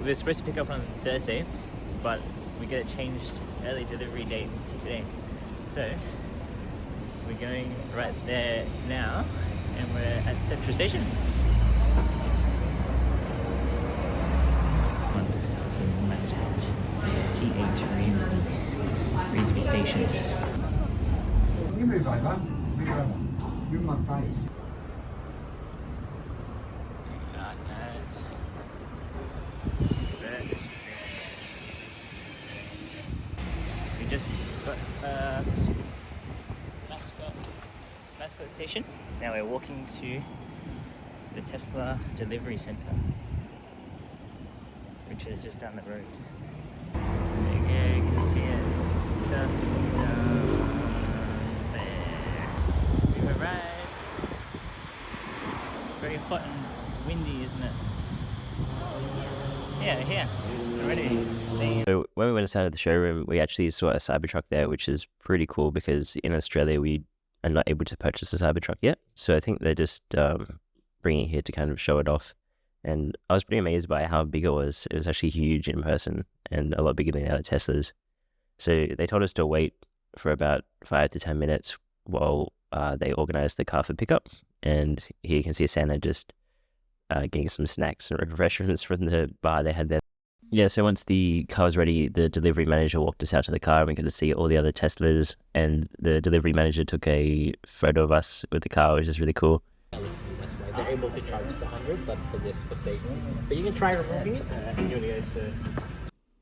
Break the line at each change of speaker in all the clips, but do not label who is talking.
we were supposed to pick up on Thursday, but we get it changed early delivery date to today. So we're going right there now, and we're at Central Station. TH Reesby Station.
You move over. You're in my face.
We just got Mascot Station. Now we're walking to the Tesla delivery center, which is just down the road. There you go, you can see it just down there. We've arrived. It's very hot and windy, isn't it? Yeah, here already. So when we went inside of the showroom, we actually saw a Cybertruck there, which is pretty cool because in Australia we are not able to purchase a Cybertruck yet. So I think they're just bringing it here to kind of show it off. And I was pretty amazed by how big it was. It was actually huge in person and a lot bigger than the other Teslas. So they told us to wait for about 5 to 10 minutes while they organized the car for pickup. And here you can see Santa just getting some snacks and refreshments from the bar they had there. Yeah, so once the car was ready, the delivery manager walked us out to the car and we got to see all the other Teslas, and the delivery manager took a photo of us with the car, which is really cool.
That's why they're able to charge the 100, but for this, for safety. But you can try removing it.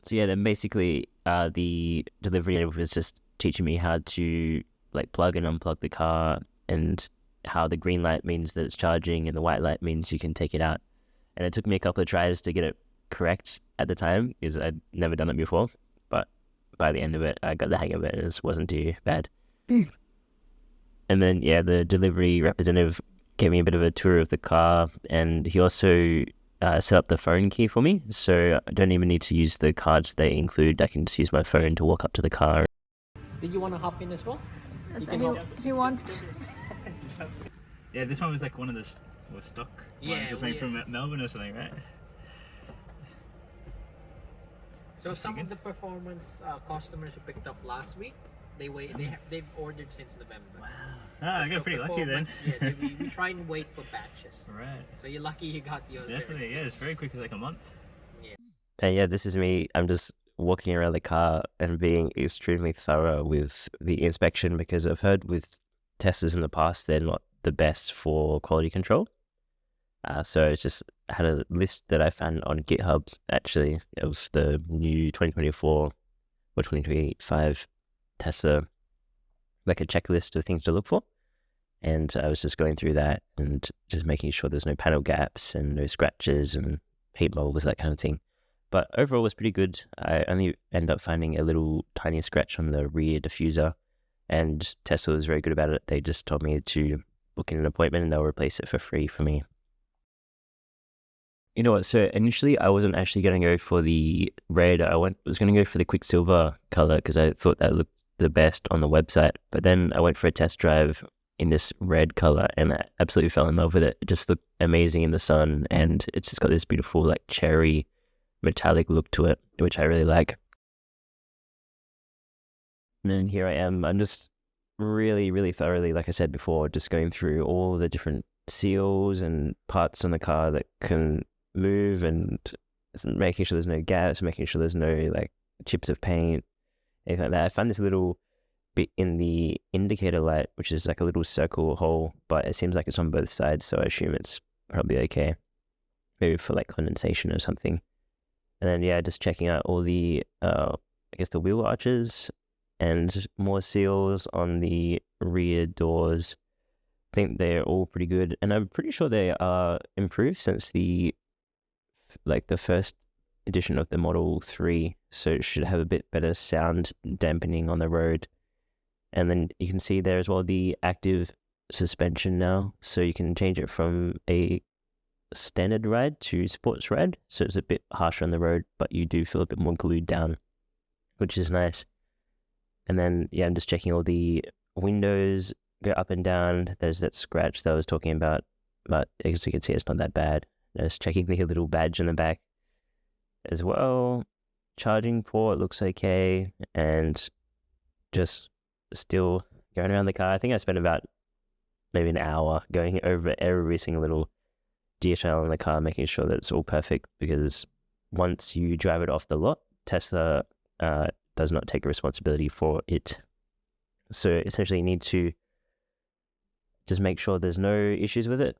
So yeah, then basically the delivery manager was just teaching me how to like plug and unplug the car, and how the green light means that it's charging and the white light means you can take it out. And it took me a couple of tries to get it correct at the time because I'd never done it before, but by the end of it I got the hang of it and it wasn't too bad. And then yeah, the delivery representative gave me a bit of a tour of the car, and he also set up the phone key for me, so I don't even need to use the cards they include. I can just use my phone to walk up to the car.
Did you want to hop in as well?
So he wanted to.
Yeah, this one was like one of the stock ones or something from Melbourne or something, right?
So some of the performance customers who picked up last week, they've ordered since November.
Wow. I got pretty lucky then.
Yeah, we try and wait for batches.
Right.
So you're lucky you got yours.
Definitely, yeah. It's very quick, like a month.
Yeah.
And yeah, this is me. I'm just walking around the car and being extremely thorough with the inspection, because I've heard with Teslas in the past they're not the best for quality control. So it's just had a list that I found on GitHub. Actually, it was the new 2024 or 2025 Tesla, like a checklist of things to look for. And I was just going through that and just making sure there's no panel gaps and no scratches and heat bubbles, that kind of thing. But overall, it was pretty good. I only ended up finding a little tiny scratch on the rear diffuser, and Tesla was very good about it. They just told me to book in an appointment and they'll replace it for free for me. You know what, so initially I wasn't actually going to go for the red. I was going to go for the Quicksilver color because I thought that looked the best on the website. But then I went for a test drive in this red color and I absolutely fell in love with it. It just looked amazing in the sun, and it's just got this beautiful like cherry metallic look to it, which I really like. And then here I am. I'm just really, really thoroughly, like I said before, just going through all the different seals and parts on the car that can move, and making sure there's no gaps, making sure there's no like chips of paint, anything like that. I found this little bit in the indicator light, which is like a little circle hole, but it seems like it's on both sides, so I assume it's probably okay. Maybe for like condensation or something. And then yeah, just checking out all the I guess the wheel arches and more seals on the rear doors. I think they're all pretty good, and I'm pretty sure they are improved since the first edition of the Model 3, so it should have a bit better sound dampening on the road. And then you can see there as well the active suspension now, so you can change it from a standard ride to sports ride, so it's a bit harsher on the road, but you do feel a bit more glued down, which is nice. And then yeah, I'm just checking all the windows go up and down. There's that scratch that I was talking about, but as you can see, it's not that bad. Just checking the little badge in the back. as well. Charging port looks okay, and just still going around the car. I think I spent about maybe an hour going over every single little detail in the car, making sure that it's all perfect, because once you drive it off the lot, Tesla does not take responsibility for it. So essentially you need to just make sure there's no issues with it,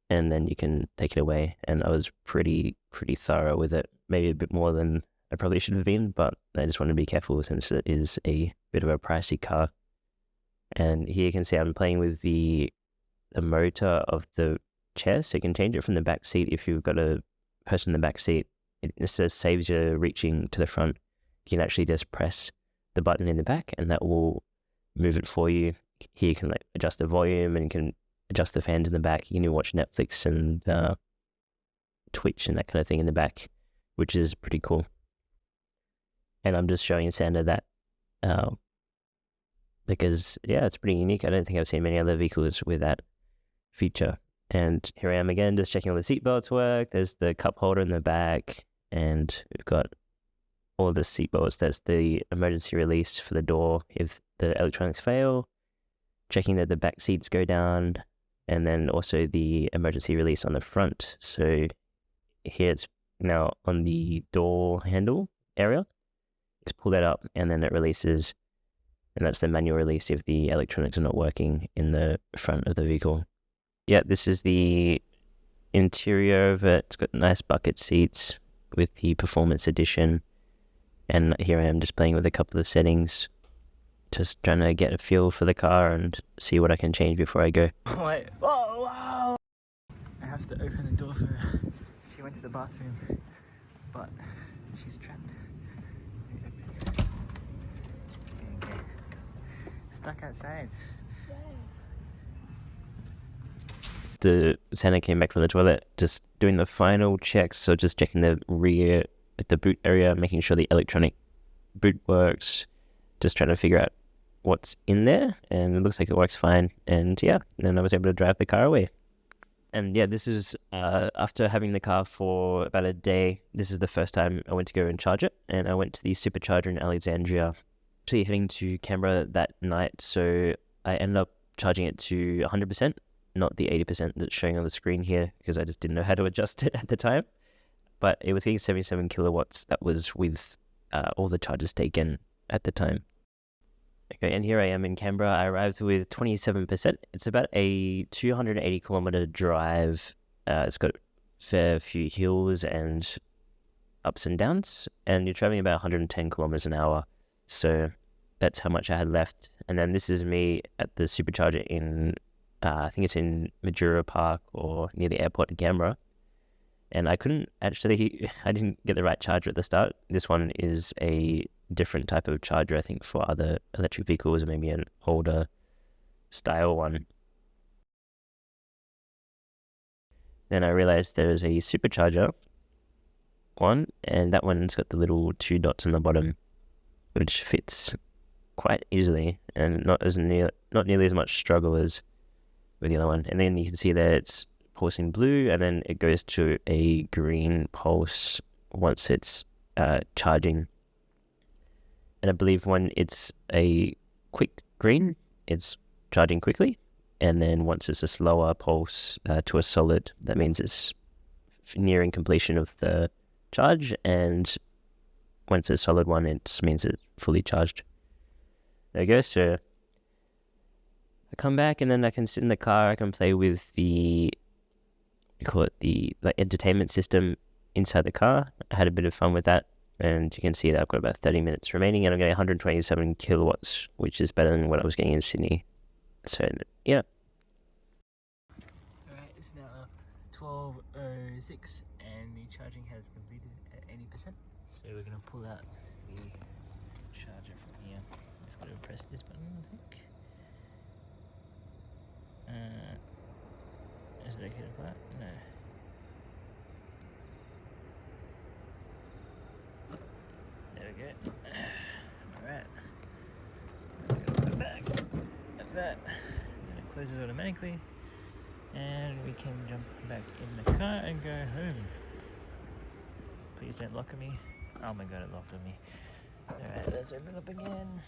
and then you can take it away. And I was pretty thorough with it, maybe a bit more than I probably should have been, but I just want to be careful since it is a bit of a pricey car. And here you can see I'm playing with the motor of the chair, so you can change it from the back seat. If you've got a person in the back seat, it instead saves you reaching to the front. You can actually just press the button in the back and that will move it for you. Here you can like adjust the volume and you can adjust the fans in the back. You can even watch Netflix and Twitch and that kind of thing in the back, which is pretty cool. And I'm just showing Sander that because yeah, it's pretty unique. I don't think I've seen many other vehicles with that feature. And here I am again, just checking all the seatbelts work. There's the cup holder in the back, and we've got all the seatbelts. That's the emergency release for the door if the electronics fail. Checking that the back seats go down, and then also the emergency release on the front. So here it's now on the door handle area. Just pull that up, and then it releases. And that's the manual release if the electronics are not working in the front of the vehicle. Yeah, this is the interior of it. It's got nice bucket seats with the Performance Edition. And here I am just playing with a couple of settings, just trying to get a feel for the car and see what I can change before I go. Wait, whoa! I have to open the door for her. She went to the bathroom, but she's trapped. Okay. Stuck outside. The Santa came back from the toilet, just doing the final checks. So just checking the rear, like the boot area, making sure the electronic boot works. Just trying to figure out what's in there, and it looks like it works fine. And yeah, then I was able to drive the car away. And yeah, this is after having the car for about a day. This is the first time I went to go and charge it, and I went to the supercharger in Alexandria. Actually heading to Canberra that night, so I ended up charging it to 100%, not the 80% that's showing on the screen here, because I just didn't know how to adjust it at the time. But it was getting 77 kilowatts. That was with all the charges taken at the time. Okay, and here I am in Canberra. I arrived with 27%. It's about a 280 kilometer drive. It's got a fair few hills and ups and downs, and you're traveling about 110 kilometers an hour. So that's how much I had left. And then this is me at the supercharger in, I think it's in Majura Park or near the airport in Canberra. And I didn't get the right charger at the start. This one is a different type of charger, I think, for other electric vehicles, or maybe an older style one. Then I realized there's a supercharger one, and that one's got the little 2 dots on the bottom, which fits quite easily and not nearly as much struggle as with the other one. And then you can see that it's pulsing blue, and then it goes to a green pulse once it's charging. And I believe when it's a quick green, it's charging quickly, and then once it's a slower pulse to a solid, that means it's nearing completion of the charge, and once it's a solid one, it means it's fully charged. There you go. So I come back, and then I can sit in the car. I can play with the entertainment system inside the car. I had a bit of fun with that, and you can see that I've got about 30 minutes remaining, and I'm getting 127 kilowatts, which is better than what I was getting in Sydney. So yeah. Alright, it's now 12:06 and the charging has completed at 80%. So we're gonna pull out the charger from here. Just gotta press this button, I think. Is it okay to pull out? No. There we go. Alright. I'm gonna put it back like that. And it closes automatically. And we can jump back in the car and go home. Please don't lock on me. Oh my god, it locked on me. Alright, let's open it up again.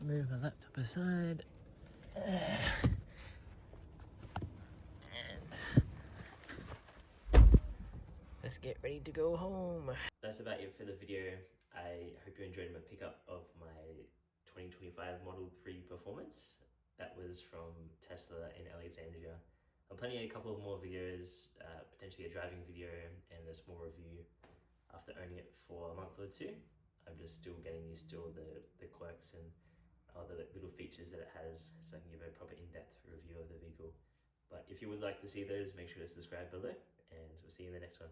Move my laptop aside. And let's get ready to go home. That's about it for the video. I hope you enjoyed my pickup of my 2025 Model 3 Performance. That was from Tesla in Alexandria. I'm planning a couple of more videos, potentially a driving video and a small review after owning it for a month or two. I'm just still getting used to all the quirks and all the little features that it has, so I can give a proper in-depth review of the vehicle. But if you would like to see those, make sure to subscribe below, and we'll see you in the next one.